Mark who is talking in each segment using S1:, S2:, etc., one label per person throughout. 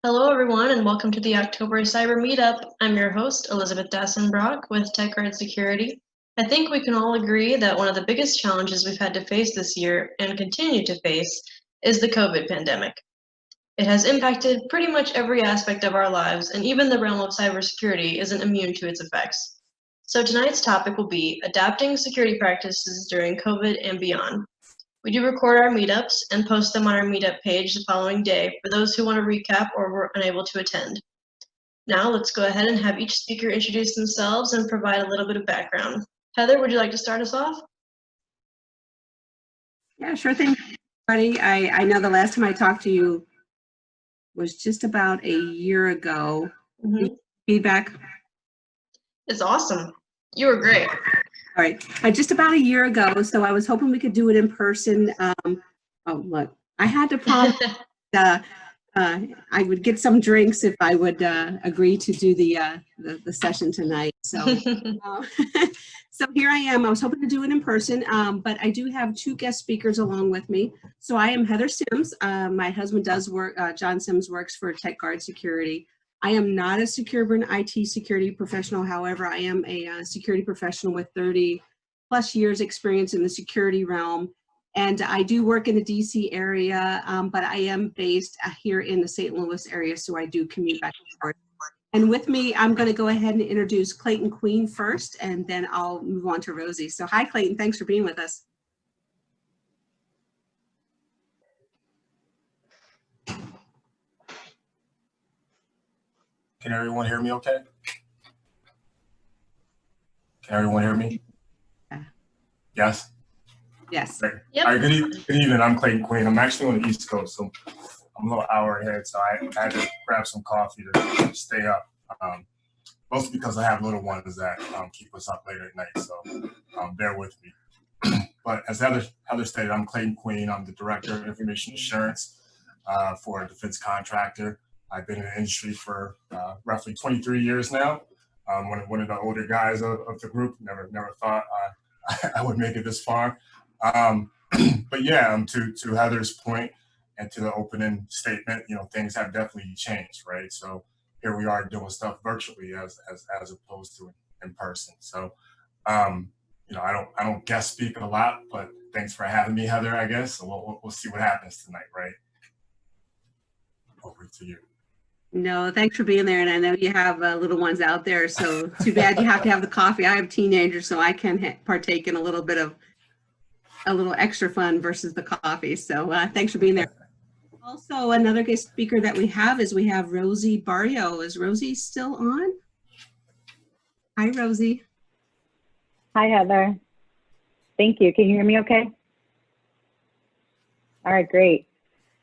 S1: Hello, everyone, and welcome to the October Cyber Meetup. I'm your host, Elizabeth Dassenbrock with TechGuard Security. I think we can all agree that one of the biggest challenges we've had to face this year and continue to face is the COVID pandemic. It has impacted pretty much every aspect of our lives, and even the realm of cybersecurity isn't immune to its effects. So tonight's topic will be adapting security practices during COVID and beyond. We do record our meetups and post them on our meetup page the following day for those who want to recap or were unable to attend. Now let's go ahead and have each speaker introduce themselves and provide a little bit of background. Heather, would you like to start us off?
S2: Yeah, sure thing, everybody. I know the last time I talked to you was just about a year ago. Feedback?
S1: It's awesome. You were great.
S2: All right, just about a year ago, so I was hoping we could do it in person. Oh, look, I had to promise I would get some drinks if I would agree to do the session tonight. So, so here I am. I was hoping to do it in person, but I do have two guest speakers along with me. So I am Heather Sims. My husband does work, John Sims works for TechGuard Security. I am not a secure IT security professional. However, I am a security professional with 30 plus years experience in the security realm. And I do work in the DC area, but I am based here in the St. Louis area, so I do commute back and forth. And with me, I'm going to go ahead and introduce Clayton Queen first, and then I'll move on to Rosie. So hi, Clayton. Thanks for being with us.
S3: Can everyone hear me okay? Can everyone hear me?
S2: Yeah.
S3: Yes?
S2: Yes.
S3: Great.
S1: Yep.
S3: All right, good evening. I'm Clayton Queen. I'm actually on the East Coast, so I'm a little hour ahead, so I had to grab some coffee to stay up. Mostly because I have little ones that keep us up late at night, so bear with me. But as Heather stated, I'm Clayton Queen. I'm the Director of Information Assurance for a defense contractor. I've been in the industry for roughly 23 years now. One of the older guys of the group. Never thought I would make it this far. But yeah, to Heather's point and to the opening statement, things have definitely changed, right? So here we are doing stuff virtually as opposed to in person. So I don't guest speak a lot, but thanks for having me, Heather. I guess so we'll see what happens tonight, right? Over to you.
S2: No, thanks for being there. And I know you have little ones out there, so too bad you have to have the coffee. I have teenagers, so I can partake in a little extra fun versus the coffee. So thanks for being there. Also, another guest speaker that we have Rosie Borrero. Is Rosie still on? Hi, Rosie.
S4: Hi, Heather. Thank you. Can you hear me okay? All right, great.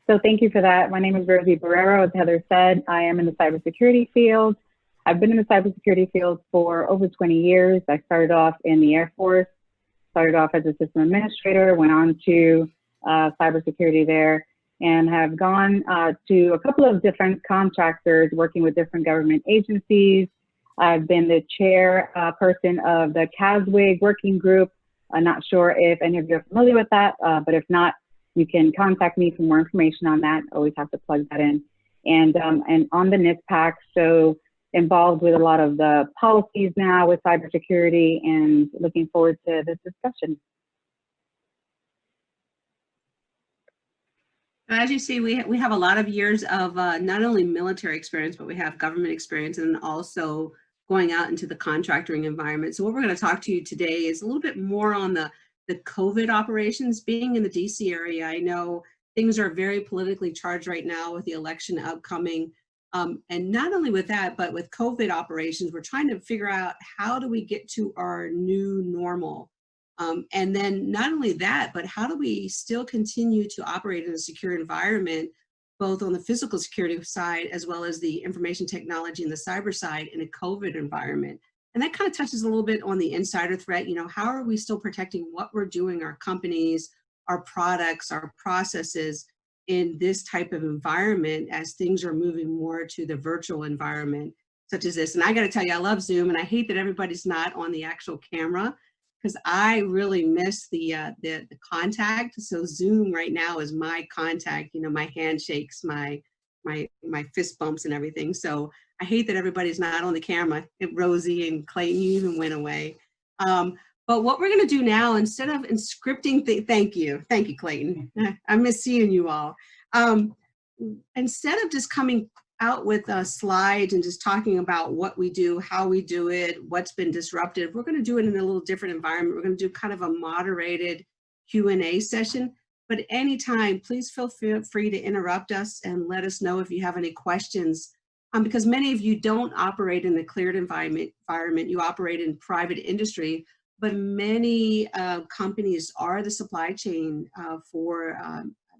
S4: So thank you for that. My name is Rosie Borrero. As Heather said, I am in the cybersecurity field. I've been in the cybersecurity field for over 20 years. I started off in the Air Force, started off as a system administrator, went on to cybersecurity there, and have gone to a couple of different contractors working with different government agencies. I've been the chairperson of the CAISSWG working group. I'm not sure if any of you are familiar with that, but if not, you can contact me for more information on that. Always have to plug that in. And on the NISPPAC, so involved with a lot of the policies now with cybersecurity, and looking forward to this discussion.
S2: As you see, we have a lot of years of not only military experience, but we have government experience and also going out into the contracting environment. So what we're going to talk to you today is a little bit more on the COVID operations. Being in the DC area, I know things are very politically charged right now with the election upcoming. And not only with that, but with COVID operations, we're trying to figure out how do we get to our new normal. And then not only that, but how do we still continue to operate in a secure environment, both on the physical security side, as well as the information technology and the cyber side in a COVID environment. And that kind of touches a little bit on the insider threat. How are we still protecting what we're doing, our companies, our products, our processes in this type of environment as things are moving more to the virtual environment such as this. And I got to tell you, I love Zoom, and I hate that everybody's not on the actual camera, because I really miss the contact. So Zoom right now is my contact, my handshakes, my my fist bumps and everything. So I hate that everybody's not on the camera. Rosie and Clayton, you even went away. But what we're going to do now, instead of scripting, thank you, Clayton. I miss seeing you all. Instead of just coming out with slides and just talking about what we do, how we do it, what's been disruptive, we're going to do it in a little different environment. We're going to do kind of a moderated Q&A session. But anytime, please feel free to interrupt us and let us know if you have any questions. Because many of you don't operate in the cleared environment, you operate in private industry, but many companies are the supply chain for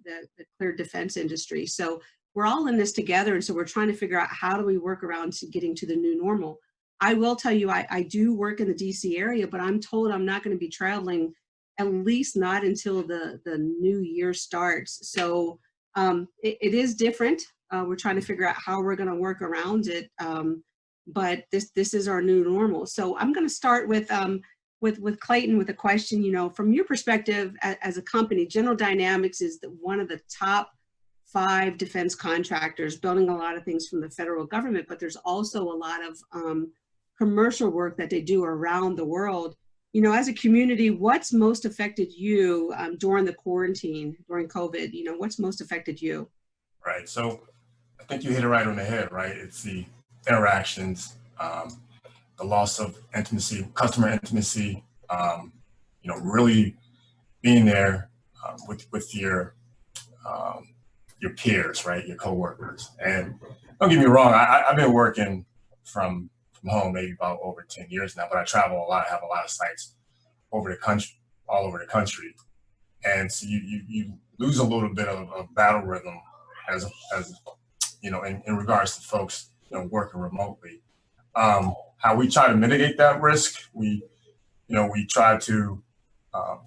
S2: the cleared defense industry. So we're all in this together, and so we're trying to figure out how do we work around to getting to the new normal. I will tell you, I do work in the DC area, but I'm told I'm not going to be traveling, at least not until the new year starts. So it is different. We're trying to figure out how we're going to work around it, but this is our new normal. So I'm going to start with Clayton with a question. You know, from your perspective as a company, General Dynamics is one of the top 5 defense contractors, building a lot of things from the federal government, but there's also a lot of commercial work that they do around the world. You know, as a community, what's most affected you during the quarantine, during COVID? You know, what's most affected you?
S3: Right. So I think you hit it right on the head, right? It's the interactions, the loss of intimacy, customer intimacy, you know, really being there with your peers, right? Your coworkers. And don't get me wrong, I've been working from home maybe about over 10 years now, but I travel a lot. I have a lot of sites over the country, all over the country. And so you lose a little bit of battle rhythm as you know, in regards to folks, you know, working remotely. How we try to mitigate that risk, we try to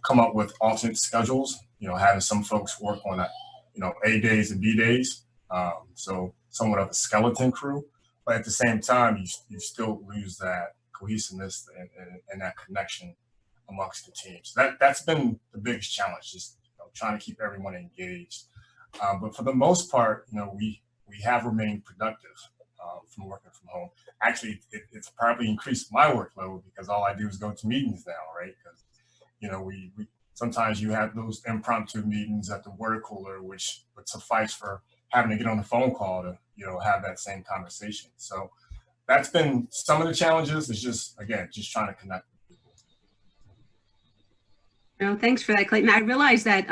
S3: come up with alternate schedules, you know, having some folks work on that, you know, A days and B days. So somewhat of a skeleton crew, but at the same time, you still lose that cohesiveness and that connection amongst the teams. That's been the biggest challenge, just, you know, trying to keep everyone engaged. But for the most part, you know, we have remained productive from working from home. Actually, it's probably increased my workload because all I do is go to meetings now, right? Because, you know, we sometimes you have those impromptu meetings at the water cooler, which would suffice for having to get on the phone call to, you know, have that same conversation. So that's been some of the challenges. It's just, again, just trying to connect with people.
S2: No, thanks for that, Clayton. I realize that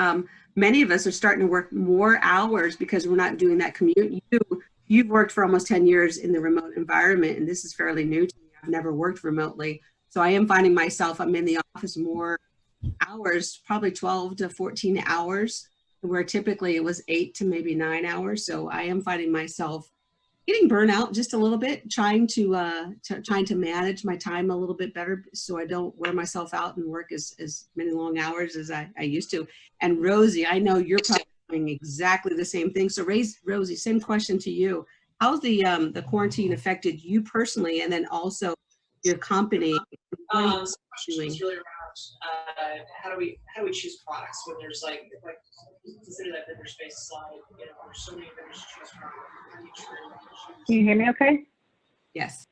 S2: many of us are starting to work more hours because we're not doing that commute. You've worked for almost 10 years in the remote environment, and this is fairly new to me. I've never worked remotely. So I am finding myself, I'm in the office more hours, probably 12 to 14 hours, where typically it was 8 to maybe 9 hours. So I am finding myself getting burnout just a little bit, trying to manage my time a little bit better so I don't wear myself out and work as many long hours as I used to. And Rosie, I know you're probably doing exactly the same thing. So Rosie, same question to you. How's the quarantine affected you personally, and then also your company?
S5: This question is really around how do we choose products when there's like consider that vendor space slide, you know, there's so many vendors to choose from. How do you choose?
S4: Can you hear me okay?
S2: Yes.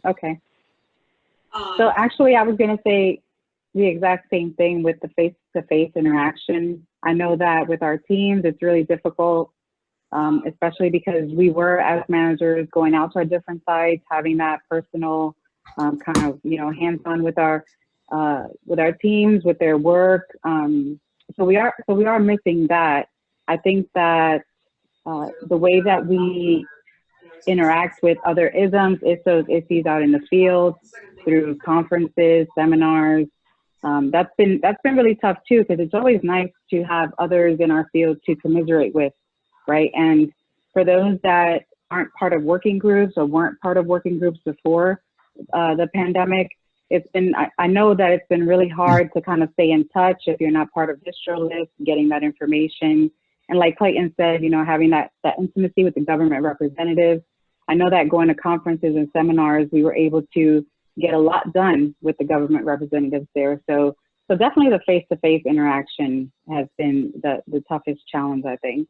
S4: Okay. So actually, I was going to say the exact same thing with the face-to-face interaction. I know that with our teams, it's really difficult, especially because we were, as managers, going out to our different sites, having that personal kind of, you know, hands-on with our teams, with their work. So we are missing that. I think that the way that we interact with other ISMs is those issues out in the field through conferences, seminars. That's been really tough too, because it's always nice to have others in our field to commiserate with, right? And for those that aren't part of working groups or weren't part of working groups before the pandemic, I know that it's been really hard to kind of stay in touch if you're not part of distro lists, getting that information. And like Clayton said, you know, having that intimacy with the government representatives. I know that going to conferences and seminars, we were able to get a lot done with the government representatives there. So definitely the face-to-face interaction has been the toughest challenge, I think.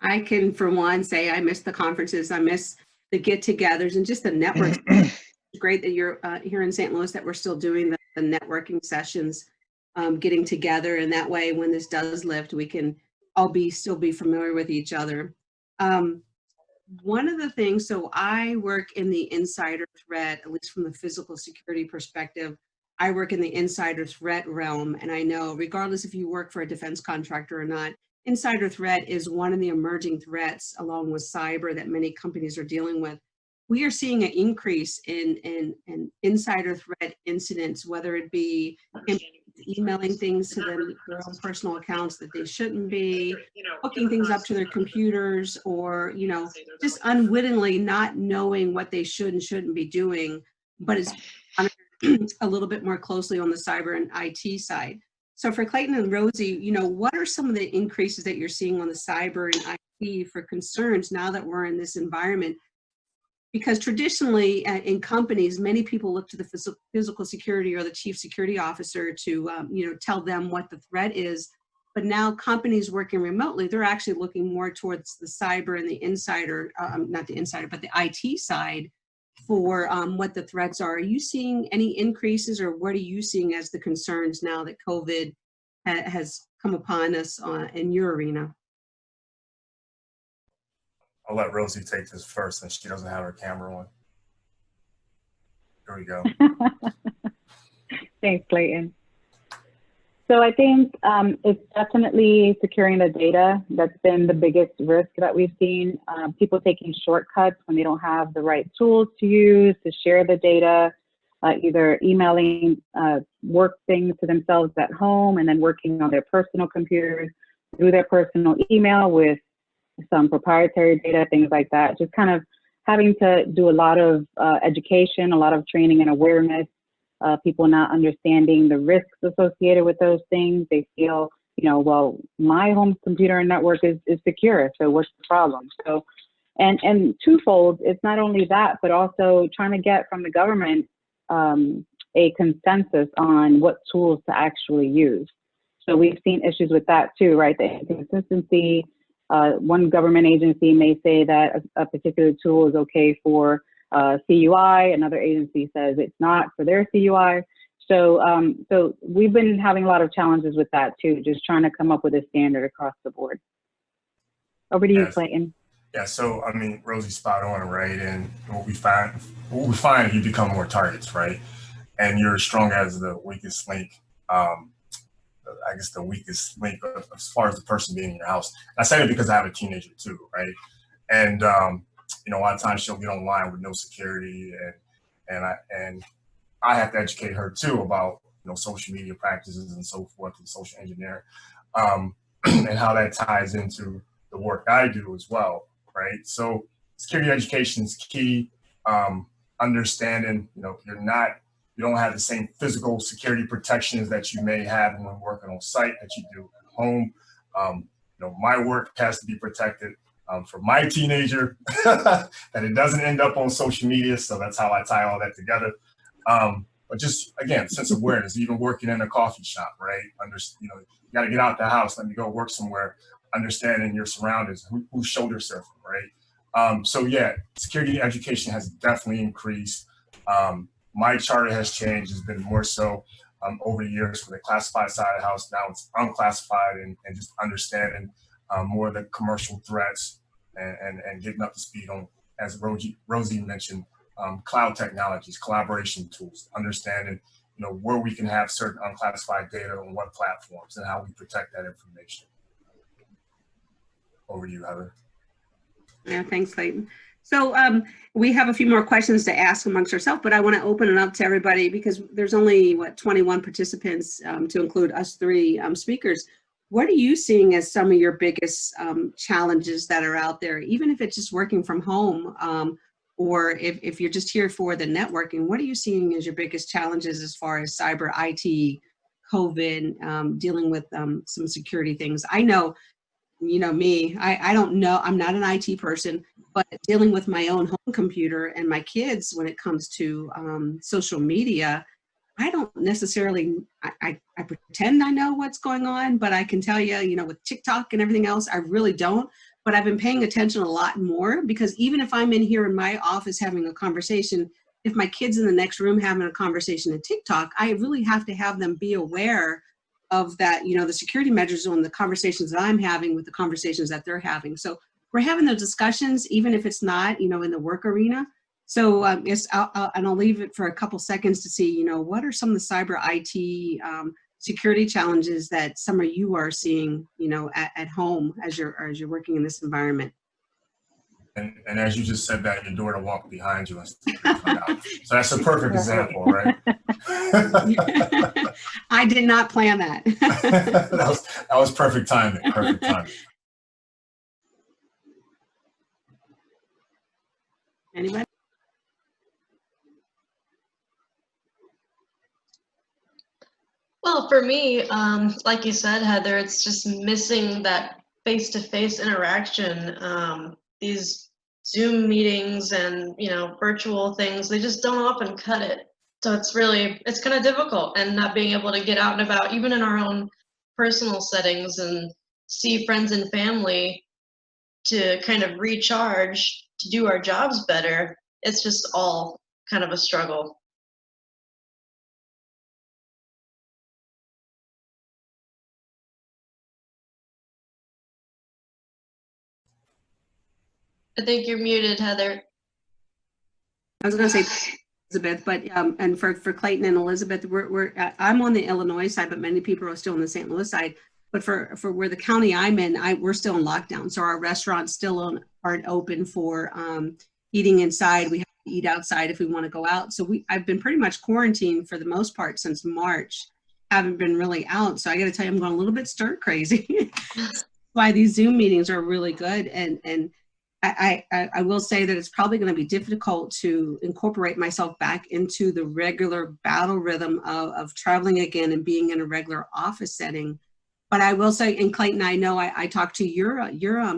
S2: I can, for one, say I miss the conferences. I miss the get-togethers and just the networks. It's great that you're here in St. Louis, that we're still doing the networking sessions, getting together. And that way, when this does lift, we can all still be familiar with each other. One of the things, so I work in the insider threat, at least from the physical security perspective, I work in the insider threat realm. And I know, regardless if you work for a defense contractor or not, insider threat is one of the emerging threats along with cyber that many companies are dealing with. We are seeing an increase in insider threat incidents, whether it be emailing things to their own personal accounts that they shouldn't be, hooking things up to their computers, or, you know, just unwittingly not knowing what they should and shouldn't be doing, but it's a little bit more closely on the cyber and IT side. So for Clayton and Rosie, you know, what are some of the increases that you're seeing on the cyber and IT for concerns now that we're in this environment? Because traditionally in companies, many people look to the physical security or the chief security officer to, you know, tell them what the threat is. But now companies working remotely, they're actually looking more towards the cyber and the insider, not the insider, but the IT side for what the threats are. Are you seeing any increases, or what are you seeing as the concerns now that COVID has come upon us in your arena?
S3: I'll let Rosie take this first since she doesn't have her camera on. Here we go.
S4: Thanks, Clayton. So I think it's definitely securing the data that's been the biggest risk that we've seen. People taking shortcuts when they don't have the right tools to use to share the data, either emailing work things to themselves at home and then working on their personal computers through their personal email with some proprietary data, things like that. Just kind of having to do a lot of education, a lot of training and awareness. People not understanding the risks associated with those things. They feel, you know, well, my home computer and network is secure, so what's the problem? So, and twofold, it's not only that, but also trying to get from the government a consensus on what tools to actually use. So we've seen issues with that too, right? The inconsistency. One government agency may say that a particular tool is okay for CUI, another agency says it's not for their CUI. So, so we've been having a lot of challenges with that too, just trying to come up with a standard across the board. Over to you, Clayton.
S3: Yeah, so I mean, Rosie's spot on, right? And what we find, you become more targets, right? And you're as strong as the weakest link. I guess the weakest link as far as the person being in your house. I say it because I have a teenager too, right? And you know, a lot of times she'll get online with no security, and I have to educate her too about, you know, social media practices and so forth, and social engineering, and how that ties into the work I do as well, right? So security education is key. Understanding, you know, you don't have the same physical security protections that you may have when working on site that you do at home. You know, my work has to be protected for my teenager, that it doesn't end up on social media. So that's how I tie all that together. But just, again, sense of awareness, even working in a coffee shop, right? You know, you got to get out the house, let me go work somewhere, understanding your surroundings, who's shoulder surfing, right? So yeah, security education has definitely increased. My charter has changed. It's been more so over the years for the classified side of the house. Now it's unclassified, and just understanding more of the commercial threats and getting up to speed on, as Rosie mentioned, cloud technologies, collaboration tools, understanding, you know, where we can have certain unclassified data on what platforms and how we protect that information. Over to you, Heather.
S2: Yeah, thanks, Clayton. So we have a few more questions to ask amongst ourselves, but I want to open it up to everybody because there's only, 21 participants to include us three speakers. What are you seeing as some of your biggest challenges that are out there, even if it's just working from home, or if you're just here for the networking? What are you seeing as your biggest challenges as far as cyber, IT, COVID, dealing with some security things? I know, you know me, I don't know, I'm not an IT person, but dealing with my own home computer and my kids when it comes to social media, I don't necessarily, I pretend I know what's going on, but I can tell you, you know, with TikTok and everything else, I really don't. but I've been paying attention a lot more, because even if I'm in here in my office having a conversation, if my kid's in the next room having a conversation in TikTok, I really have to have them be aware of that, you know, the security measures on the conversations that I'm having with the conversations that they're having. So we're having those discussions, even if it's not, you know, in the work arena. So I'll leave it for a couple seconds to see, you know, what are some of the cyber IT security challenges that some of you are seeing, you know, at home as you're working in this environment.
S3: And as you just said that, your daughter walked behind you and come out. So that's a perfect example, right?
S2: I did not plan that.
S3: that was perfect timing, perfect timing.
S2: Anybody?
S1: Well, for me, like you said, Heather, it's just missing that face-to-face interaction. These Zoom meetings and, you know, virtual things, they just don't often cut it. So it's kind of difficult, and not being able to get out and about, even in our own personal settings, and see friends and family to kind of recharge, to do our jobs better. It's just all kind of a struggle. I think you're muted, Heather.
S2: I was going to say Elizabeth, but and for Clayton and Elizabeth, I'm on the Illinois side, but many people are still on the St. Louis side. But for where the county I'm in, we're still in lockdown, so our restaurants still aren't open for eating inside. We have to eat outside if we want to go out. So I've been pretty much quarantined for the most part since March. Haven't been really out, so I got to tell you, I'm going a little bit stir crazy. That's why these Zoom meetings are really good, and I will say that it's probably going to be difficult to incorporate myself back into the regular battle rhythm of traveling again and being in a regular office setting. But I will say, and Clayton, I know I talk to your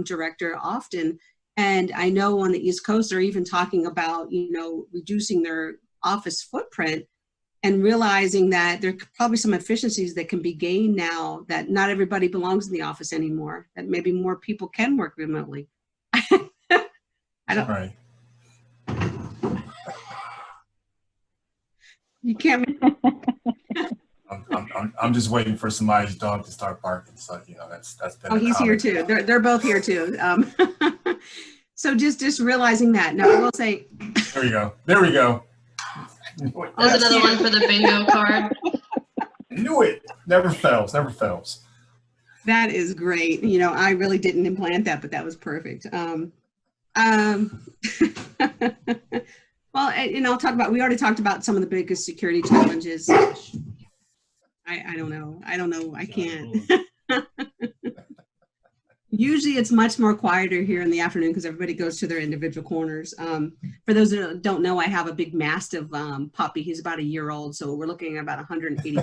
S2: director often, and I know on the East Coast they're even talking about, you know, reducing their office footprint and realizing that there are probably some efficiencies that can be gained now that not everybody belongs in the office anymore, that maybe more people can work remotely. I don't.
S3: Right.
S2: You can't.
S3: I'm just waiting for somebody's dog to start barking. So you know that's been.
S2: Oh, he's here too. They're both here too. So just realizing that. Now I will say.
S3: There we go. There we go.
S1: There's another one for the bingo card.
S3: Knew it. Never fails. Never fails.
S2: That is great. You know, I really didn't implant that, but that was perfect. Well, and I'll talk about, we already talked about some of the biggest security challenges. I don't know. I can't. Usually it's much more quieter here in the afternoon because everybody goes to their individual corners. For those that don't know, I have a big Mastiff puppy. He's about a year old. So we're looking at about 180.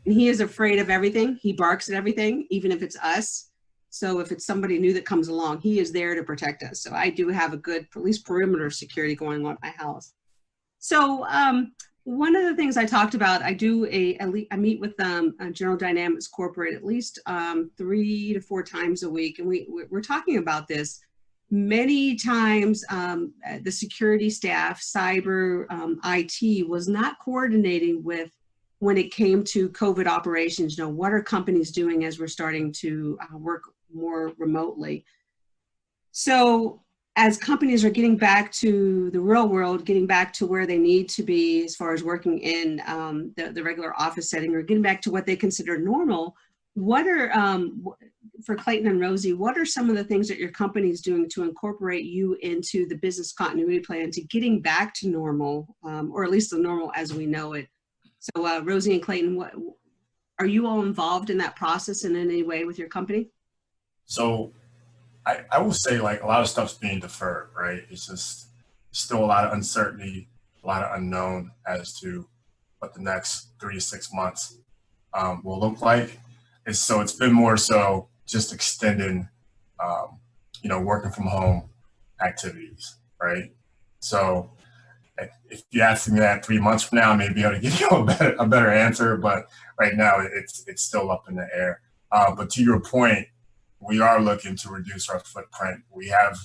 S2: And he is afraid of everything. He barks at everything, even if it's us. So if it's somebody new that comes along, he is there to protect us. So I do have a good, at least perimeter security going on at my house. So one of the things I talked about, I meet with General Dynamics Corporate at least 3 to 4 times a week. And we're talking about this many times. The security staff, cyber, IT was not coordinating with when it came to COVID operations. You know, what are companies doing as we're starting to work more remotely? So as companies are getting back to the real world, getting back to where they need to be as far as working in the regular office setting, or getting back to what they consider normal, what are, for Clayton and Rosie, what are some of the things that your company is doing to incorporate you into the business continuity plan to getting back to normal, or at least the normal as we know it? So Rosie and Clayton, what are you all involved in that process in any way with your company?
S3: So I will say, like, a lot of stuff's being deferred, right? It's just still a lot of uncertainty, a lot of unknown as to what the next 3 to 6 months will look like. And so it's been more so just extending, you know, working from home activities, right? So if you ask me that 3 months from now, I may be able to give you a better answer, but right now it's still up in the air. But to your point, we are looking to reduce our footprint. We have,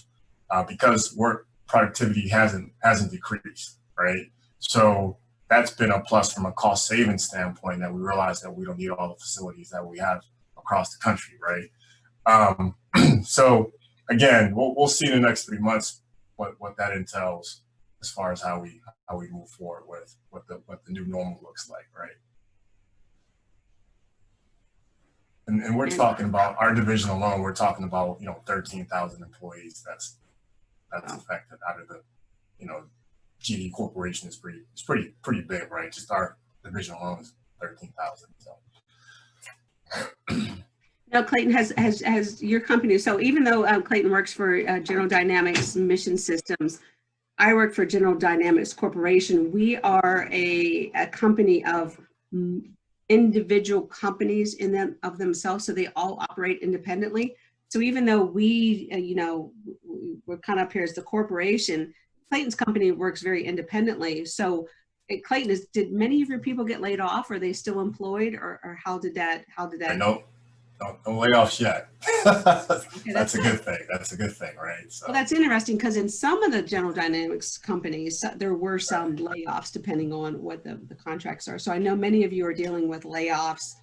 S3: because work productivity hasn't decreased, right? So that's been a plus from a cost savings standpoint, that we realize that we don't need all the facilities that we have across the country, right? So again, we'll see in the next 3 months what that entails as far as how we move forward with what the new normal looks like, right? And we're talking about our division alone. We're talking about 13,000 employees. That's affected out of the GD Corporation is pretty big, right? Just our division alone is 13,000. So.
S2: Now, Clayton, has your company, so even though Clayton works for General Dynamics Mission Systems, I work for General Dynamics Corporation. We are a company of individual companies of themselves, so they all operate independently. So even though we're kind of up here as the corporation, Clayton's company works very independently. So Clayton, did many of your people get laid off? Are they still employed, or how did that?
S3: No layoffs yet. Okay, that's a good thing. That's a good thing, right? So.
S2: Well, that's interesting, because in some of the General Dynamics companies, there were some layoffs depending on what the contracts are. So I know many of you are dealing with layoffs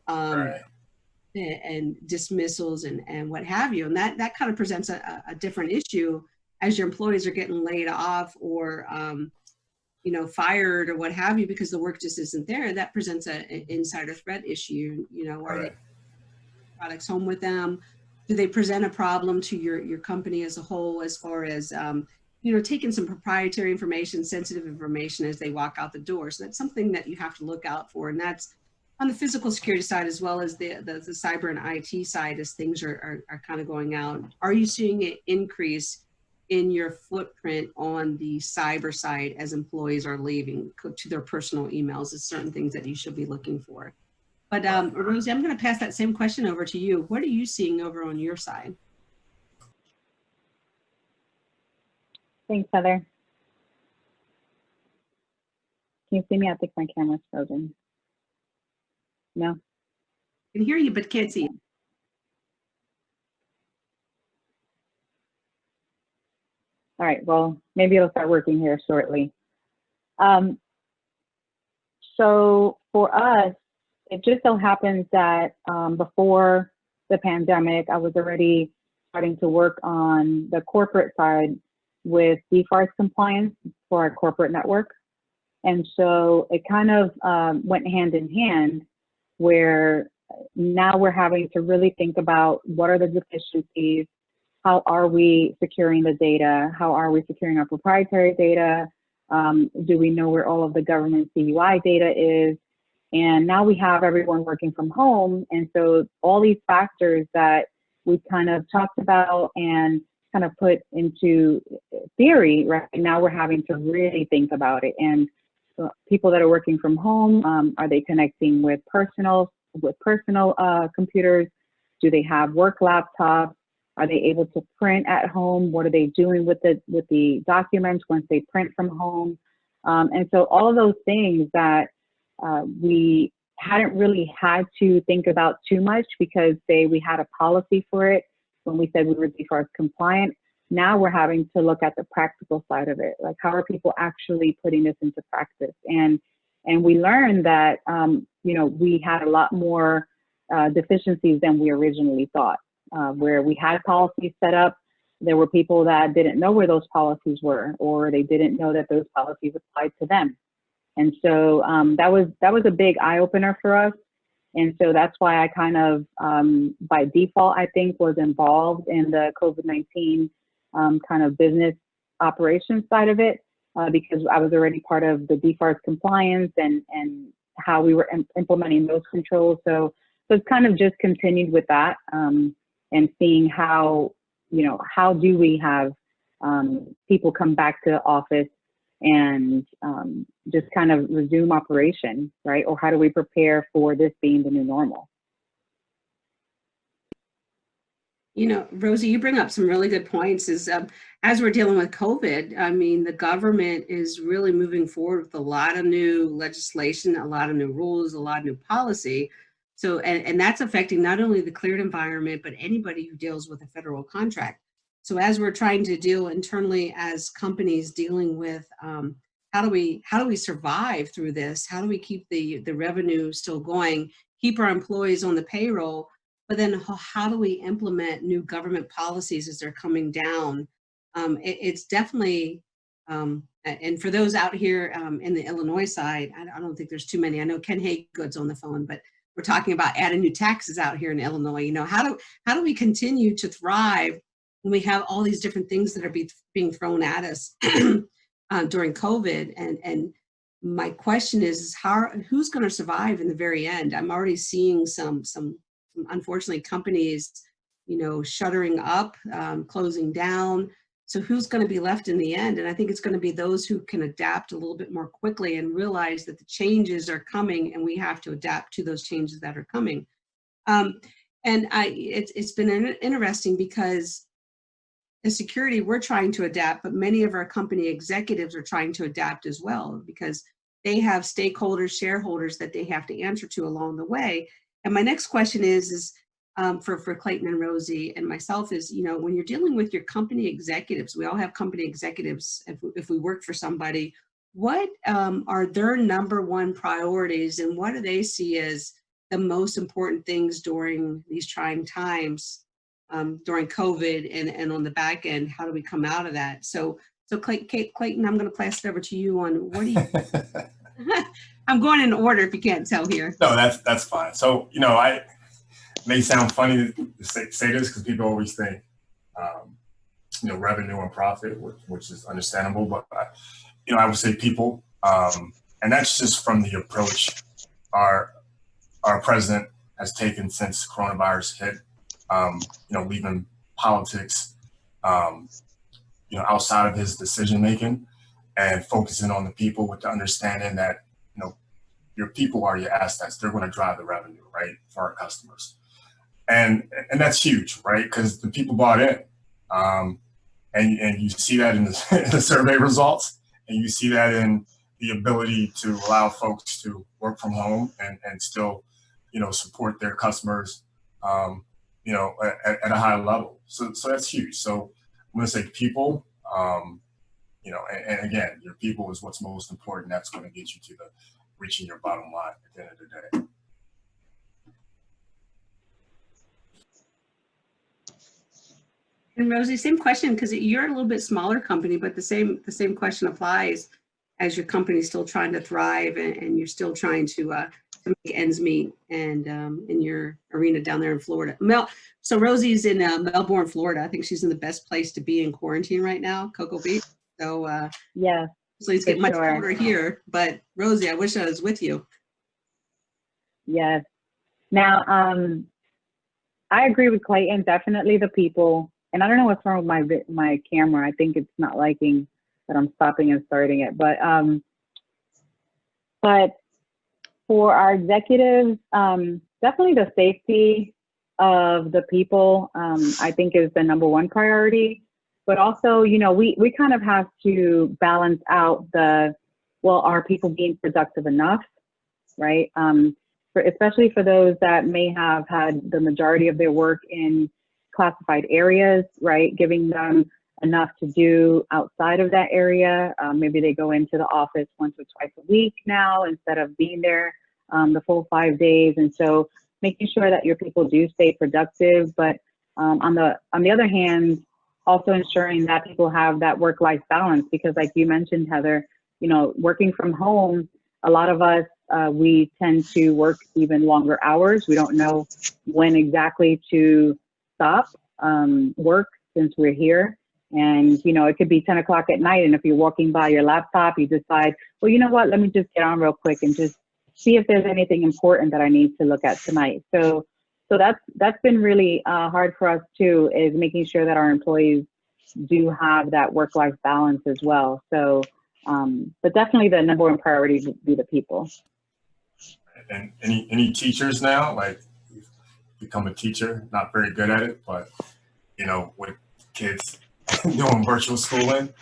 S2: and dismissals and what have you. And that kind of presents a different issue as your employees are getting laid off or fired or what have you, because the work just isn't there. That presents an insider threat issue. Are they products home with them? Do they present a problem to your company as a whole, as far as taking some proprietary information, sensitive information as they walk out the door? So that's something that you have to look out for, and that's on the physical security side as well as the cyber and IT side, as things are kind of going out. Are you seeing an increase in your footprint on the cyber side as employees are leaving to their personal emails? Is certain things that you should be looking for. But Rosie, I'm going to pass that same question over to you. What are you seeing over on your side?
S4: Thanks, Heather. Can you see me? I think my camera's frozen. No?
S2: I can hear you, but can't see you.
S4: All right, well, maybe it'll start working here shortly. So for us, it just so happens that before the pandemic, I was already starting to work on the corporate side with DFARS compliance for our corporate network. And so it kind of went hand in hand, where now we're having to really think about what are the deficiencies, how are we securing the data, how are we securing our proprietary data, do we know where all of the government CUI data is? And now we have everyone working from home. And so all these factors that we kind of talked about and kind of put into theory, right now we're having to really think about it. And people that are working from home, are they connecting with personal computers? Do they have work laptops? Are they able to print at home? What are they doing with the documents once they print from home? And so all of those things that we hadn't really had to think about too much, because say we had a policy for it when we said we were DFARS compliant. Now we're having to look at the practical side of it. Like, how are people actually putting this into practice? And we learned that, we had a lot more deficiencies than we originally thought, where we had policies set up. There were people that didn't know where those policies were, or they didn't know that those policies applied to them. And so that was a big eye opener for us. And so that's why I kind of, by default, I think, was involved in the COVID-19 kind of business operations side of it, because I was already part of the DFARS compliance and how we were implementing those controls. So it's kind of just continued with that, and seeing how do we have people come back to the office and just kind of resume operation, right? Or how do we prepare for this being the new normal?
S2: Rosie, you bring up some really good points. As we're dealing with COVID, I mean, the government is really moving forward with a lot of new legislation, a lot of new rules, a lot of new policy. So, and that's affecting not only the cleared environment, but anybody who deals with a federal contract. So as we're trying to deal internally as companies dealing with how do we survive through this? How do we keep the revenue still going, keep our employees on the payroll, but then how do we implement new government policies as they're coming down? It's definitely, and for those out here in the Illinois side, I don't think there's too many. I know Ken Haygood's on the phone, but we're talking about adding new taxes out here in Illinois. You know, how do we continue to thrive when we have all these different things that are being thrown at us during COVID? And my question is who's going to survive in the very end? I'm already seeing some unfortunately companies, you know, shuttering up, closing down. So who's going to be left in the end? And I think it's going to be those who can adapt a little bit more quickly and realize that the changes are coming and we have to adapt to those changes that are coming. And it's been interesting because as security, we're trying to adapt, but many of our company executives are trying to adapt as well because they have stakeholders, shareholders that they have to answer to along the way. And my next question is for Clayton and Rosie and myself is, you know, when you're dealing with your company executives, we all have company executives if we work for somebody, what are their #1 priorities and what do they see as the most important things during these trying times during COVID and on the back end? How do we come out of that? So Clayton, I'm going to pass it over to you on what do you, I'm going in order if you can't tell here.
S3: No, that's fine. So, you know, I may sound funny to say this because people always think, you know, revenue and profit, which is understandable, but, you know, I would say people, and that's just from the approach our president has taken since coronavirus hit, you know, leaving politics, you know, outside of his decision-making and focusing on the people with the understanding that, you know, your people are your assets. They're going to drive the revenue, right, for our customers. And that's huge, right? Because the people bought in. And you see that in the survey results, and you see that in the ability to allow folks to work from home and still, you know, support their customers, you know, at a high level. So that's huge. So I'm going to say people, you know, and again, your people is what's most important. That's going to get you to reaching your bottom line at the end of the day.
S2: And Rosie, same question, because you're a little bit smaller company, but the same question applies as your company's still trying to thrive and you're still trying to make ends meet and in your arena down there in Florida. So Rosie's in Melbourne, Florida. I think she's in the best place to be in quarantine right now, Cocoa Beach. So
S4: yeah,
S2: so it's getting much colder here. But Rosie, I wish I was with you.
S4: Yes. Now, I agree with Clayton. Definitely the people. And I don't know what's wrong with my camera. I think it's not liking that I'm stopping and starting it. But for our executives, definitely the safety of the people, I think is the #1 priority. But also, you know, we kind of have to balance out are people being productive enough, right? Especially for those that may have had the majority of their work in classified areas, right? Giving them enough to do outside of that area. Maybe they go into the office once or twice a week now instead of being there the full 5 days. And so making sure that your people do stay productive, but on the other hand, also ensuring that people have that work-life balance, because like you mentioned, Heather, you know, working from home, a lot of us, we tend to work even longer hours. We don't know when exactly to stop work since we're here. And, you know, it could be 10 o'clock at night. And if you're walking by your laptop, you decide, well, you know what, let me just get on real quick and just see if there's anything important that I need to look at tonight. So that's been really hard for us too, is making sure that our employees do have that work-life balance as well. So, but definitely the #1 priority would be the people.
S3: And any teachers now, like become a teacher, not very good at it, but you know, with kids doing virtual schooling,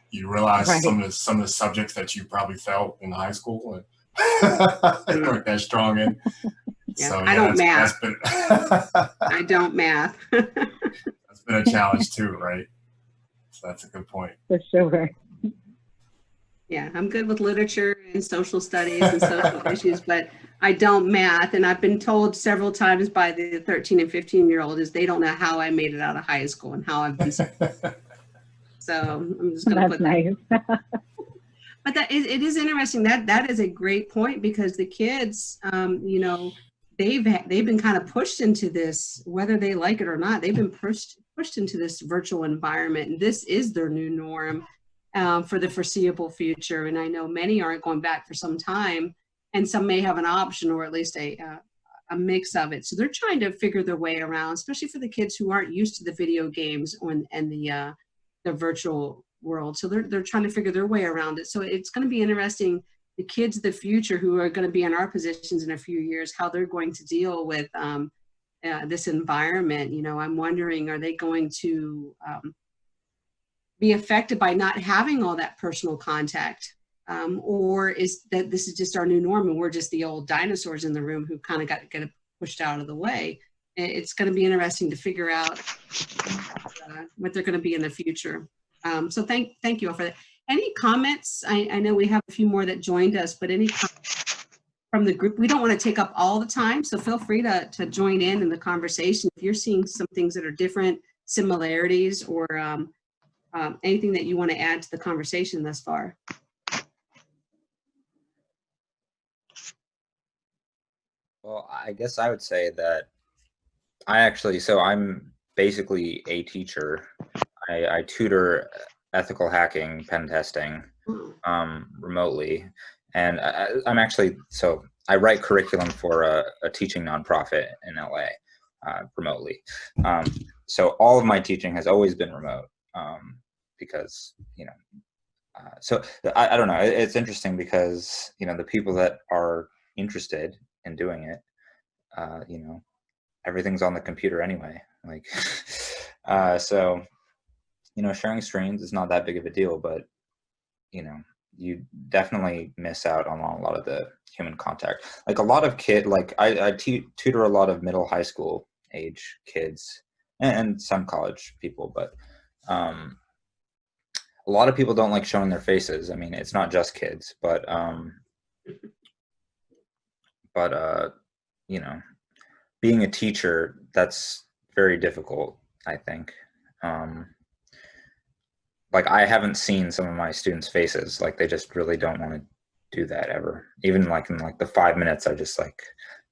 S3: you realize
S4: Right.
S3: some of the subjects that you probably felt in high school and weren't that strong in.
S2: Yeah,
S3: So
S2: I don't math.
S3: That's been,
S2: I don't math.
S3: that's been a challenge too, right? So that's a good point.
S4: For sure.
S2: Yeah, I'm good with literature and social studies and social issues, but I don't math. And I've been told several times by the 13 and 15-year-old is they don't know how I made it out of high school and how I've been. So I'm just going to put
S4: nice.
S2: But it is interesting. That is a great point, because the kids, you know, they've been kind of pushed into this, whether they like it or not. They've been pushed into this virtual environment, and this is their new norm for the foreseeable future. And I know many aren't going back for some time, and some may have an option or at least a mix of it. So they're trying to figure their way around, especially for the kids who aren't used to the video games and the virtual world. So they're trying to figure their way around it. So it's going to be interesting, the kids of the future who are going to be in our positions in a few years, how they're going to deal with this environment. You know, I'm wondering, are they going to be affected by not having all that personal contact? Or is that this is just our new norm and we're just the old dinosaurs in the room who kind of got pushed out of the way? It's going to be interesting to figure out what they're going to be in the future. So thank you all for that. Any comments? I know we have a few more that joined us, but any comments from the group? We don't want to take up all the time, so feel free to join in the conversation. If you're seeing some things that are different, similarities, or anything that you want to add to the conversation thus far.
S6: Well, I guess I would say that so I'm basically a teacher. I tutor ethical hacking, pen testing remotely. And I'm actually, so I write curriculum for a teaching nonprofit in LA remotely. So all of my teaching has always been remote because, you know, so I don't know. It's interesting because, you know, the people that are interested in doing it, you know, everything's on the computer anyway. Like, so, you know, sharing screens is not that big of a deal, but, you know, you definitely miss out on a lot of the human contact. Like a lot of I tutor a lot of middle high school age kids and some college people, but a lot of people don't like showing their faces. I mean, it's not just kids, but you know, being a teacher, that's very difficult, I think. Like I haven't seen some of my students' faces. Like they just really don't want to do that ever. Even like in like the 5 minutes I just like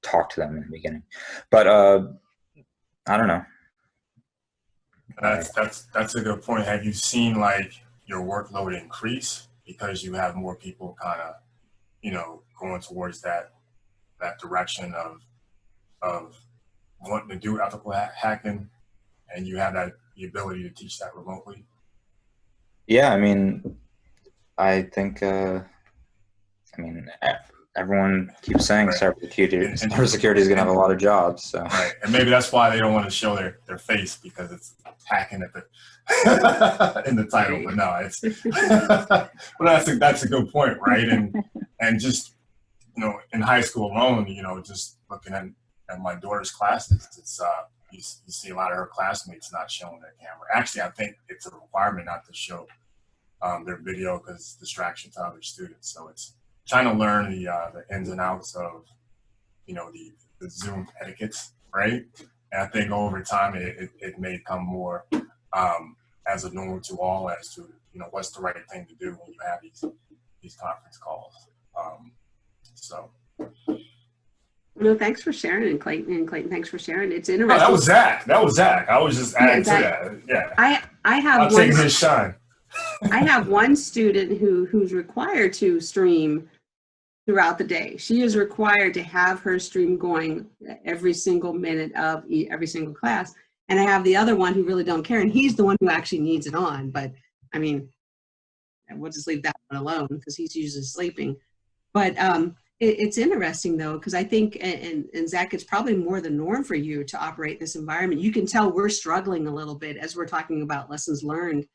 S6: talk to them in the beginning. But I don't know.
S3: That's a good point. Have you seen like your workload increase because you have more people kind of, you know, going towards that direction of wanting to do ethical hacking, and you have the ability to teach that remotely?
S6: Yeah, I mean, I think, I mean, everyone keeps saying
S3: Right.
S6: cybersecurity is going to have a lot of jobs. So.
S3: Right, and maybe that's why they don't want to show their face, because it's hacking at the in the title. But no, it's well, that's a good point, right? And just, you know, in high school alone, you know, just looking at my daughter's classes, it's you see a lot of her classmates not showing their camera. Actually, I think it's a requirement not to show their video because it's distraction to other students. So it's trying to learn the ins and outs of, you know, the Zoom etiquettes, right? And I think over time it may come more as a norm to all, as to, you know, what's the right thing to do when you have these conference calls. So.
S2: No, thanks for sharing, and Clayton, thanks for sharing. It's interesting.
S3: Oh, that was Zach. I was just adding to that. Yeah.
S2: I have
S3: I'm taking his shine.
S2: I have one student who's required to stream throughout the day. She is required to have her stream going every single minute of every single class. And I have the other one who really don't care, and he's the one who actually needs it on. But I mean, we'll just leave that one alone because he's usually sleeping. But it's interesting though, because I think, and Zach, it's probably more the norm for you to operate this environment. You can tell we're struggling a little bit as we're talking about lessons learned,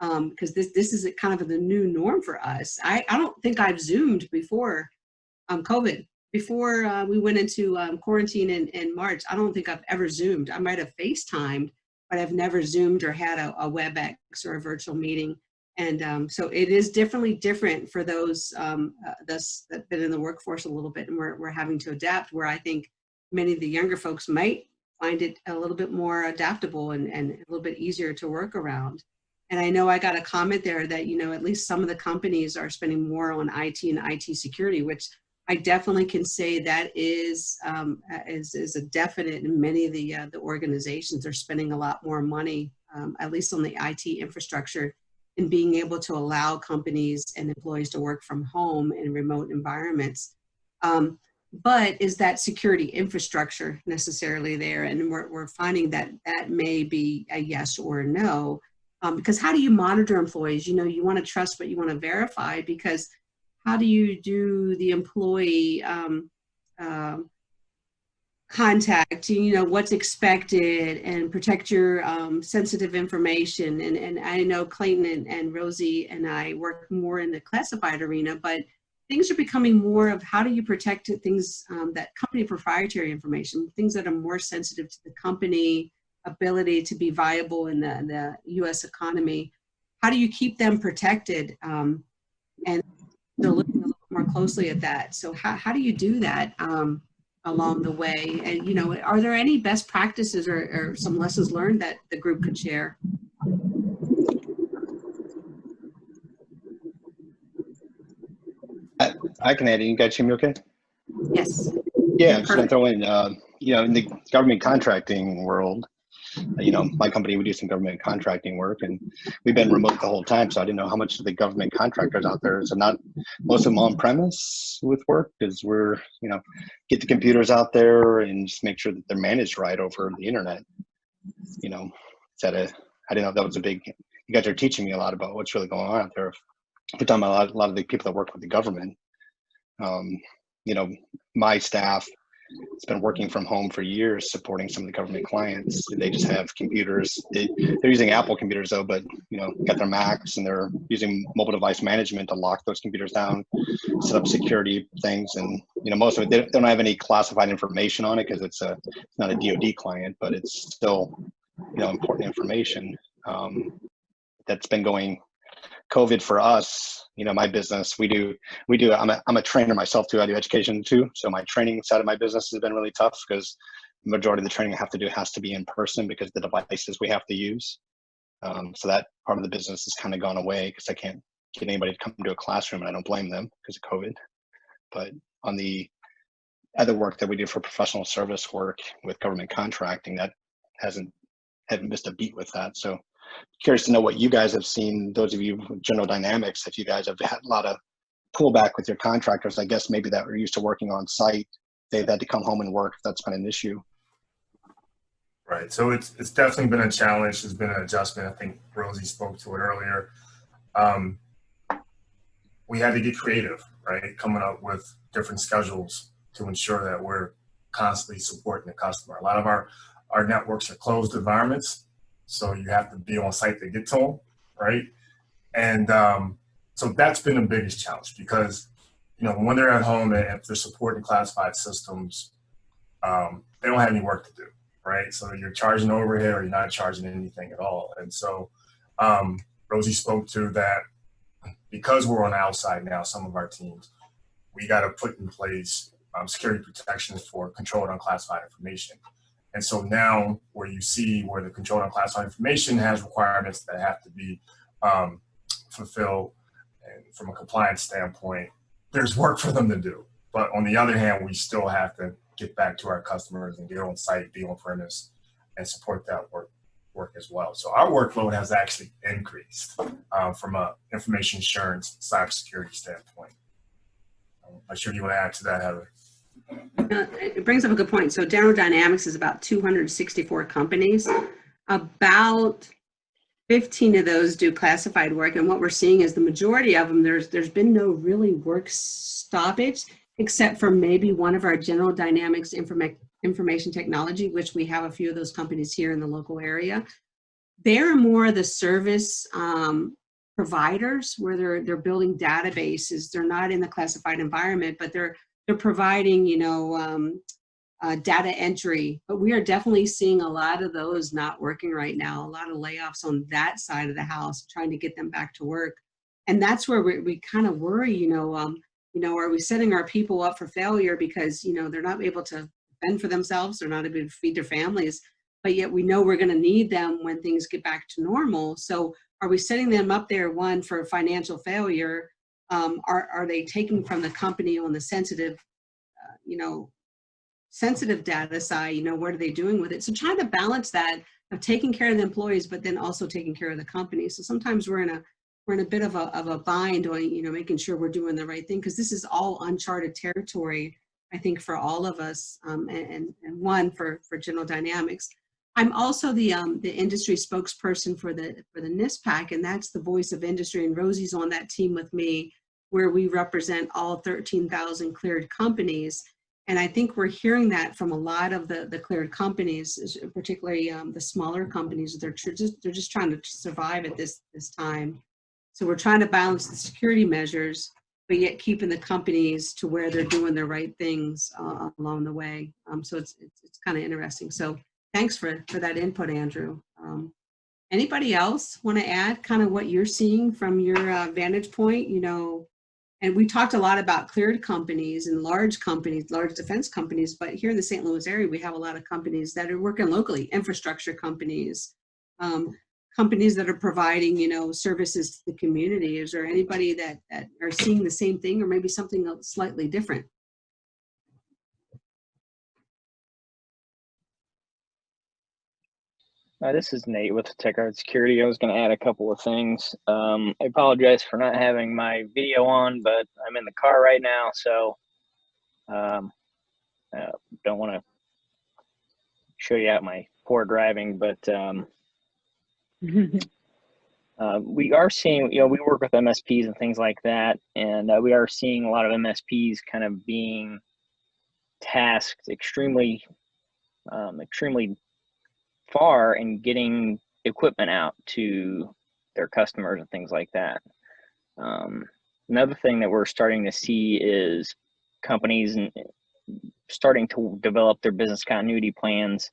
S2: because this is kind of the new norm for us. I don't think I've Zoomed before COVID. before we went into quarantine in March, I don't think I've ever Zoomed. I might have FaceTimed, but I've never Zoomed or had a WebEx or a virtual meeting. And so it is different for those that have been in the workforce a little bit, and we're having to adapt, where I think many of the younger folks might find it a little bit more adaptable and a little bit easier to work around. And I know I got a comment there that, you know, at least some of the companies are spending more on IT and IT security, which I definitely can say that is a definite. In many of the organizations are spending a lot more money, at least on the IT infrastructure, in being able to allow companies and employees to work from home in remote environments. But is that security infrastructure necessarily there? And we're finding that that may be a yes or a no. Because how do you monitor employees? You know, you want to trust, but you want to verify, because how do you do the employee contact, you know, what's expected, and protect your sensitive information? And I know Clayton and Rosie and I work more in the classified arena, but things are becoming more of how do you protect things, that company proprietary information, things that are more sensitive to the company ability to be viable in the U.S. economy. How do you keep them protected? And they're looking a little more closely at that. So how do you do that along the way? And, you know, are there any best practices or some lessons learned that the group could share?
S7: I can add in. You guys hear me okay?
S2: Yes.
S7: Yeah, I'm just going to throw in, you know, in the government contracting world, you know, my company, we do some government contracting work, and we've been remote the whole time. So I didn't know how much of the government contractors out there. So not most of them on premise with work, because we're, you know, get the computers out there and just make sure that they're managed right over the internet. You know, I didn't know if that was a big, you guys are teaching me a lot about what's really going on out there. We're talking about a lot of the people that work with the government. You know, my staff has been working from home for years, supporting some of the government clients. They just have computers. They're using Apple computers though, but, you know, got their Macs, and they're using mobile device management to lock those computers down, set up security things. And, you know, most of it, they don't have any classified information on it because it's not a DoD client, but it's still, you know, important information that's been going. COVID for us, you know, my business, we do. I'm a trainer myself too. I do education too. So my training side of my business has been really tough, because the majority of the training I have to do has to be in person because of the devices we have to use. So that part of the business has kind of gone away because I can't get anybody to come to a classroom, and I don't blame them because of COVID. But on the other work that we do for professional service work with government contracting, that haven't missed a beat with that. So curious to know what you guys have seen, those of you with General Dynamics, if you guys have had a lot of pullback with your contractors, I guess maybe that were used to working on site, they've had to come home and work. That's been an issue.
S3: Right. So it's definitely been a challenge. There's been an adjustment. I think Rosie spoke to it earlier. We had to get creative, right? Coming up with different schedules to ensure that we're constantly supporting the customer. A lot of our networks are closed environments, so you have to be on site to get to them, right? And so that's been the biggest challenge, because, you know, when they're at home and if they're supporting classified systems, they don't have any work to do, right? So you're charging overhead or you're not charging anything at all. And so Rosie spoke to that, because we're on the outside now, some of our teams, we got to put in place security protections for controlled unclassified information. And so now where you see where the controlled unclassified information has requirements that have to be fulfilled, and from a compliance standpoint, there's work for them to do. But on the other hand, we still have to get back to our customers and get on site, be on premise, and support that work as well. So our workload has actually increased from a information assurance, cybersecurity standpoint. I'm sure you want to add to that, Heather.
S2: It brings up a good point. So General Dynamics is about 264 companies. About 15 of those do classified work, and what we're seeing is the majority of them, there's been no really work stoppage, except for maybe one of our General Dynamics information technology, which we have a few of those companies here in the local area. They're more the service providers, where they're building databases. They're not in the classified environment, but they're they're providing, you know, data entry, but we are definitely seeing a lot of those not working right now. A lot of layoffs on that side of the house, trying to get them back to work. And that's where we kind of worry, you know, are we setting our people up for failure because, you know, they're not able to fend for themselves, they're not able to feed their families, but yet we know we're going to need them when things get back to normal. So are we setting them up there, one, for financial failure? Are they taking from the company on the sensitive, you know, sensitive data side, you know, what are they doing with it? So trying to balance that of taking care of the employees, but then also taking care of the company. So sometimes we're in a bit of a bind on, you know, making sure we're doing the right thing, because this is all uncharted territory, I think, for all of us, and one for General Dynamics. I'm also the industry spokesperson for the NISPPAC, and that's the voice of industry. And Rosie's on that team with me, where we represent all 13,000 cleared companies. And I think we're hearing that from a lot of the cleared companies, particularly the smaller companies. They're just trying to survive at this time. So we're trying to balance the security measures, but yet keeping the companies to where they're doing the right things along the way. So it's kind of interesting. So thanks for that input, Andrew. Anybody else want to add kind of what you're seeing from your vantage point? You know, and we talked a lot about cleared companies and large companies, large defense companies, but here in the St. Louis area, we have a lot of companies that are working locally, infrastructure companies, companies that are providing, you know, services to the community. Is there anybody that are seeing the same thing or maybe something slightly different?
S8: This is Nate with TechGuard Security. I was going to add a couple of things. I apologize for not having my video on, but I'm in the car right now, so don't want to show you out my poor driving, but we are seeing, you know, we work with MSPs and things like that, and we are seeing a lot of MSPs kind of being tasked extremely far in getting equipment out to their customers and things like that. Another thing that we're starting to see is companies starting to develop their business continuity plans,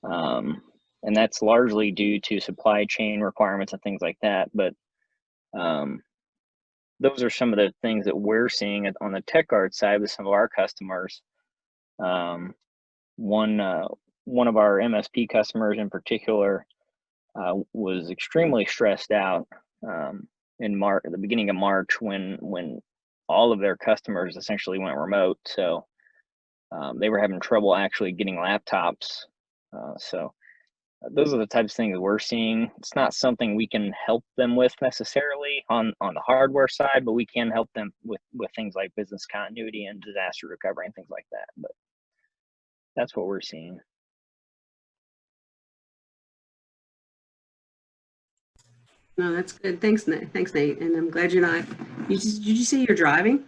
S8: and that's largely due to supply chain requirements and things like that. But those are some of the things that we're seeing on the TechGuard side with some of our customers. One of our MSP customers in particular was extremely stressed out in March, at the beginning of March, when all of their customers essentially went remote. So they were having trouble actually getting laptops. So those are the types of things we're seeing. It's not something we can help them with necessarily on the hardware side, but we can help them with things like business continuity and disaster recovery and things like that. But that's what we're seeing.
S2: No, that's good. Thanks, Nate. Thanks, Nate. And I'm glad you're not. Did you say you're driving?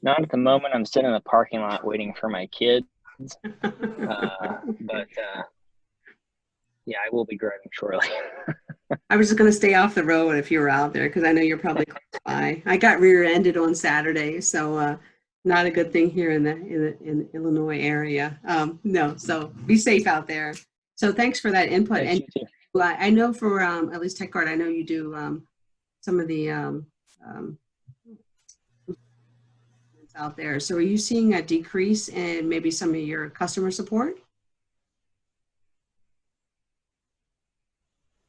S8: Not at the moment. I'm sitting in the parking lot waiting for my kids. But yeah, I will be driving shortly.
S2: I was just going to stay off the road if you were out there, because I know you're probably close by. I got rear-ended on Saturday, so not a good thing here in the Illinois area. No, so be safe out there. So thanks for that input.
S8: Thanks,
S2: and
S8: you too.
S2: well, I know for at least TechGuard, I know you do some of the out there. So are you seeing a decrease in maybe some of your customer support?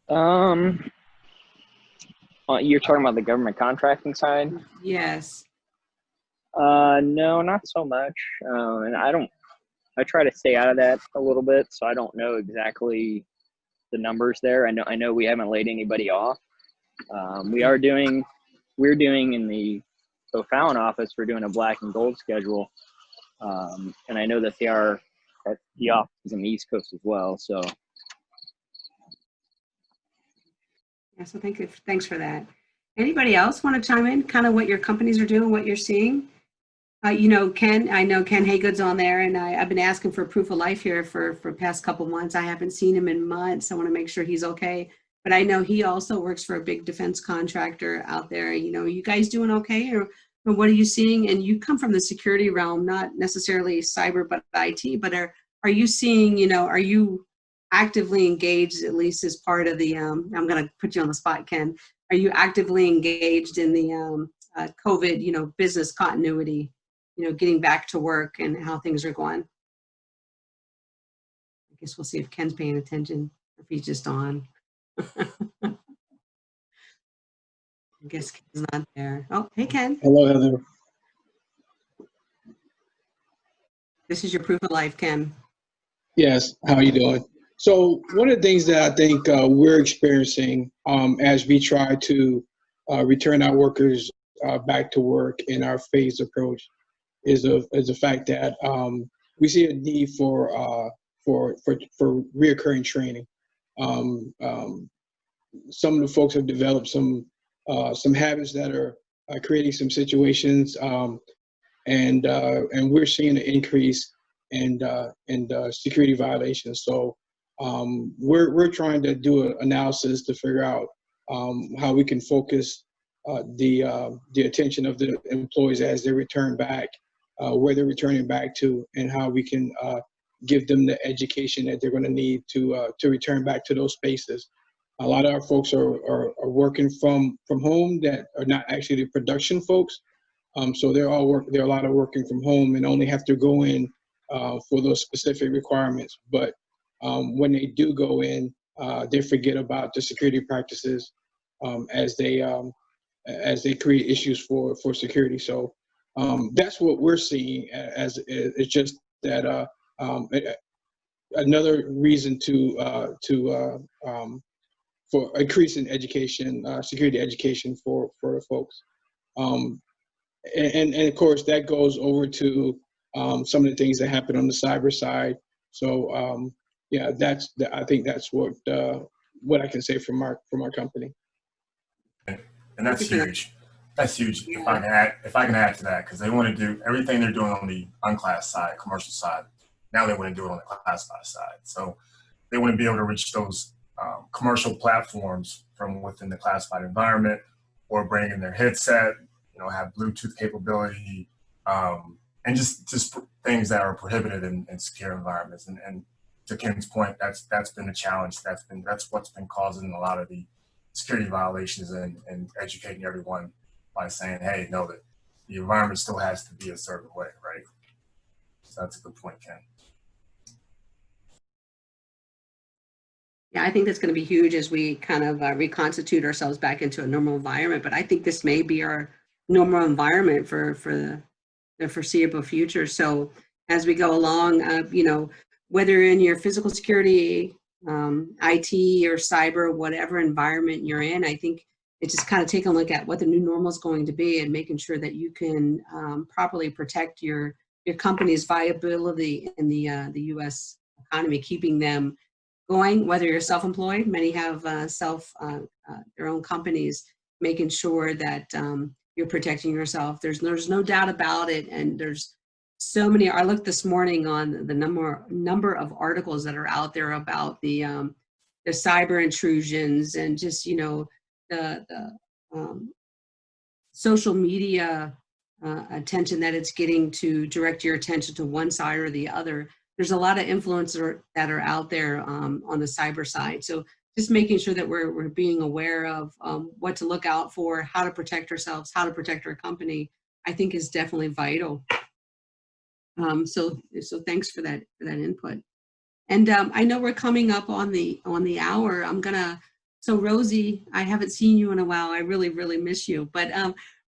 S8: You're talking about the government contracting side?
S2: Yes.
S8: No, not so much. And I try to stay out of that a little bit, so I don't know exactly the numbers there. I know we haven't laid anybody off. We're doing in the O'Fallon office, we're doing a black and gold schedule. And I know that they are at the office in the East Coast as well. So
S2: yeah, so thanks for that. Anybody else want to chime in, kind of what your companies are doing, what you're seeing? You know, I know Ken Haygood's on there, and I've been asking for proof of life here for past couple months. I haven't seen him in months. I want to make sure he's okay. But I know he also works for a big defense contractor out there. You know, are you guys doing okay, or what are you seeing? And you come from the security realm, not necessarily cyber, but IT, but are you seeing, you know, are you actively engaged, at least as part of the, I'm going to put you on the spot, Ken, are you actively engaged in the COVID, you know, business continuity, you know, getting back to work and how things are going? I guess we'll see if Ken's paying attention, if he's just on. I guess Ken's not there. Oh, hey, Ken.
S9: Hello, Heather.
S2: This is your proof of life, Ken.
S9: Yes, how are you doing? So one of the things that I think we're experiencing as we try to return our workers back to work in our phased approach is the fact that we see a need for reoccurring training. Some of the folks have developed some habits that are creating some situations, and we're seeing an increase in security violations. So we're trying to do an analysis to figure out how we can focus the attention of the employees as they return back, where they're returning back to, and how we can give them the education that they're going to need to return back to those spaces. A lot of our folks are working from home that are not actually the production folks. So they're a lot of working from home and only have to go in for those specific requirements. But when they do go in, they forget about the security practices as they create issues for security. So that's what we're seeing as it's just that another reason for increasing education, security education for the folks. And of course, that goes over to some of the things that happen on the cyber side. So yeah, I think that's what I can say from our company.
S3: And that's huge. That's huge. If I can add to that, because they want to do everything they're doing on the unclassed side, commercial side. Now they want to do it on the classified side. So they want to be able to reach those commercial platforms from within the classified environment, or bring in their headset, you know, have Bluetooth capability, and just things that are prohibited in secure environments. And to Ken's point, that's been a challenge. That's what's been causing a lot of the security violations, and educating everyone by saying, hey, no, that the environment still has to be a certain way, right? So that's a good point, Ken.
S2: Yeah, I think that's going to be huge as we kind of reconstitute ourselves back into a normal environment. But I think this may be our normal environment for the foreseeable future. So as we go along, you know, whether in your physical security, IT or cyber, whatever environment you're in, I think it's just kind of taking a look at what the new normal is going to be and making sure that you can properly protect your company's viability in the U.S. economy, keeping them going, whether you're self-employed. Many have their own companies, making sure that you're protecting yourself. There's no doubt about it, and there's so many. I looked this morning on the number of articles that are out there about the cyber intrusions, and just, you know, the social media attention that it's getting to direct your attention to one side or the other. There's a lot of influencers that are out there on the cyber side. So just making sure that we're being aware of what to look out for, how to protect ourselves, how to protect our company, I think is definitely vital. So thanks for that input. And I know we're coming up on the hour. So Rosie, I haven't seen you in a while. I really, really miss you. But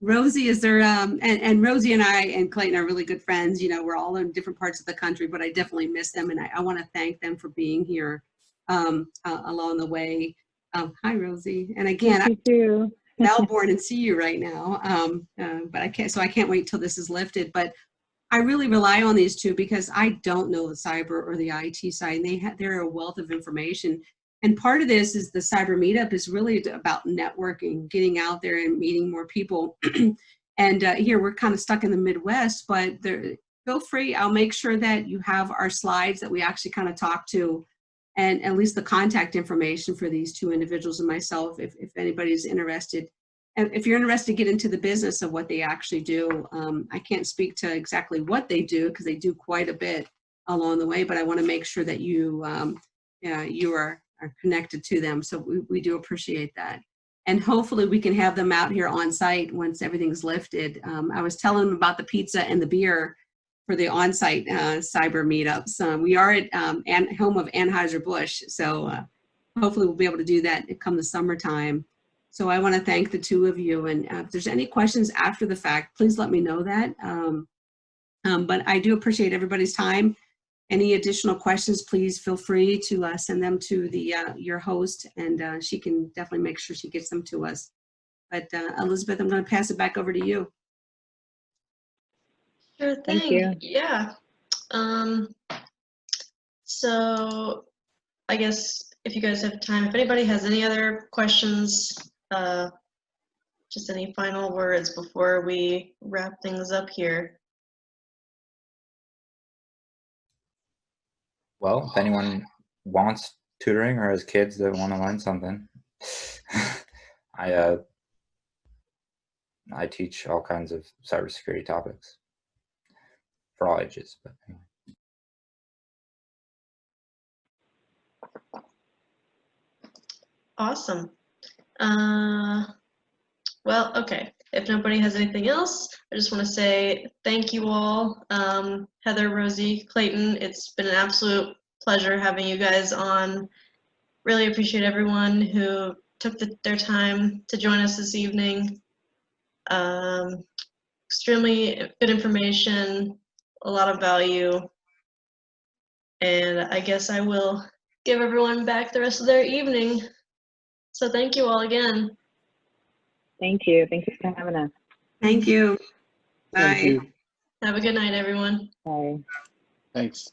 S2: Rosie, is there, and Rosie and I and Clayton are really good friends. You know, we're all in different parts of the country, but I definitely miss them. And I want to thank them for being here along the way. Hi, Rosie. And again, I'm in Melbourne and see you right now. But I can't wait till this is lifted. But I really rely on these two because I don't know the cyber or the IT side. And they're a wealth of information. And part of this is the cyber meetup is really about networking, getting out there and meeting more people. And here we're kind of stuck in the Midwest, but feel free. I'll make sure that you have our slides that we actually kind of talk to, and at least the contact information for these two individuals and myself, if anybody's interested. if you're interested to get into the business of what they actually do, I can't speak to exactly what they do because they do quite a bit along the way, but I want to make sure that you are connected to them. So we do appreciate that. And hopefully we can have them out here on site once everything's lifted. I was telling them about the pizza and the beer for the on-site cyber meetups. We are at home of Anheuser-Busch, so hopefully we'll be able to do that come the summertime. So I want to thank the two of you, and if there's any questions after the fact, please let me know that. But I do appreciate everybody's time. Any additional questions, please feel free to send them to your host, and she can definitely make sure she gets them to us. But Elizabeth, I'm going to pass it back over to you.
S1: Sure thing.
S4: Thank you.
S1: Yeah. So I guess if you guys have time, if anybody has any other questions, just any final words before we wrap things up here.
S6: Well, if anyone wants tutoring or has kids that want to learn something, I teach all kinds of cybersecurity topics for all ages. But anyway.
S1: Awesome. Well, okay. If nobody has anything else, I just want to say thank you all. Heather, Rosie, Clayton, it's been an absolute pleasure having you guys on. Really appreciate everyone who took their time to join us this evening. Extremely good information, a lot of value. And I guess I will give everyone back the rest of their evening. So thank you all again.
S4: Thank you. Thank you for having us.
S2: Thank you. Bye.
S9: Thank you.
S1: Have a good night, everyone.
S4: Bye.
S7: Thanks.